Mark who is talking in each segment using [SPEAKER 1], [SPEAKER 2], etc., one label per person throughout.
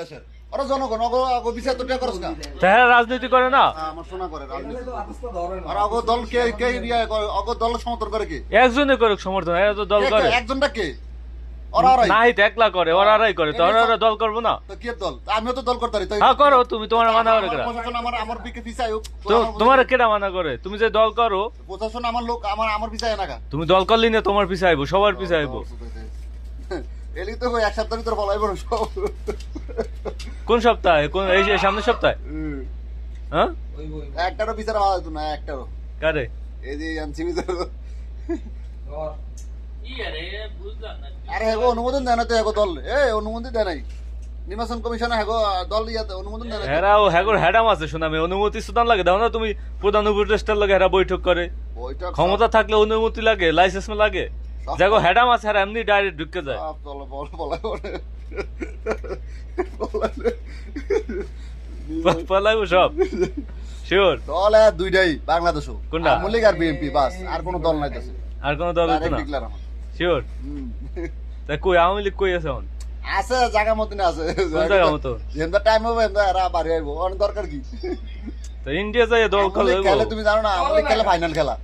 [SPEAKER 1] দেশের ওরা জনগণ বিচার তো করছ না
[SPEAKER 2] তারা রাজনীতি করে না
[SPEAKER 1] আমার শোনা করে রাজনীতি আর দল কে কে দল সমর্থন করে কি
[SPEAKER 2] একজনে করুক সমর্থন, এরা তো দল করে
[SPEAKER 1] একজনটা কে ওরা ওরাই
[SPEAKER 2] নাই তো একলা করে, ওরাই করে, তো ওরা দল করবো না
[SPEAKER 1] তো কি দল আমিও তো দল করতে পারি
[SPEAKER 2] হ্যাঁ করো, তুমি তোমার মানা করে কেডা?
[SPEAKER 1] প্রশাসন আমার পিকে পিছায়
[SPEAKER 2] তো তোমার কেডা মানা করে? তুমি যে দল করো,
[SPEAKER 1] প্রশাসন আমার লোক আমার পিছায় না
[SPEAKER 2] তুমি দল করলি না, তোমার পিছে আইবো, সবার পিছে আইবো।
[SPEAKER 1] এলি তো এক সপ্তাহের ভিতরে ফলাইব সব
[SPEAKER 2] কোন সপ্তাহে? কোন এই যে সামনের সপ্তাহে? হ্যাঁ
[SPEAKER 1] একটারও বিচার হওয়া যেত না, একটারও।
[SPEAKER 2] কারে?
[SPEAKER 1] এই যে আনছি বিচার আরে হেগো অনুমোদন দেয় না তো হেগো দল অনুমোদন দেয় নাই নির্বাচন কমিশনে হেগো দল ইয়াতে অনুমোদন দেয় না
[SPEAKER 2] হেরাও হেগোর হেডাম আছে শোনামে, অনুমতি সুদান লাগে দাও না তুমি? প্রধান উপদেষ্টার লাগে হেরা বৈঠক করে,
[SPEAKER 1] ওইটা
[SPEAKER 2] ক্ষমতা থাকলে অনুমতি লাগে, লাইসেন্স লাগে, যাগো হেডাম আছে হেরা এমনি ডাইরেক্ট ঢুকে যায়। পালাইবো সব শিওর।
[SPEAKER 1] দল দুইটাই বাংলাদেশও,
[SPEAKER 2] কোনটা?
[SPEAKER 1] আওয়ামী লীগ আর বিএনপি, বাস আর কোন দল নাই দেশে।
[SPEAKER 2] আর কোন দল হতো না শিওর? তাই কই আওয়ামী লীগ কই আছে এখন?
[SPEAKER 1] আছে জায়গা মতন আছে,
[SPEAKER 2] কোন জায়গা মতো?
[SPEAKER 1] যেমন টাইম হবে এরা বাড়ি আইবো, অনেক দরকার কি?
[SPEAKER 2] তো ইন্ডিয়া যায় দল
[SPEAKER 1] খেলে তুমি জানো না, আওয়ামী লীগ খেলে ফাইনাল খেলা,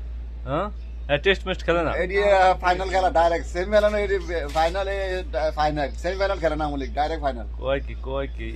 [SPEAKER 2] হ্যাঁ টেস্ট ম্যাচ খেলে না,
[SPEAKER 1] এডি ফাইনাল খেলা ডাইরেক্ট সেমিফাইনাল, ফাইনালে ফাইনাল সেমিফাইনাল খেলে না আওয়ামী লীগ, ডাইরেক্ট ফাইনাল।
[SPEAKER 2] কয় কি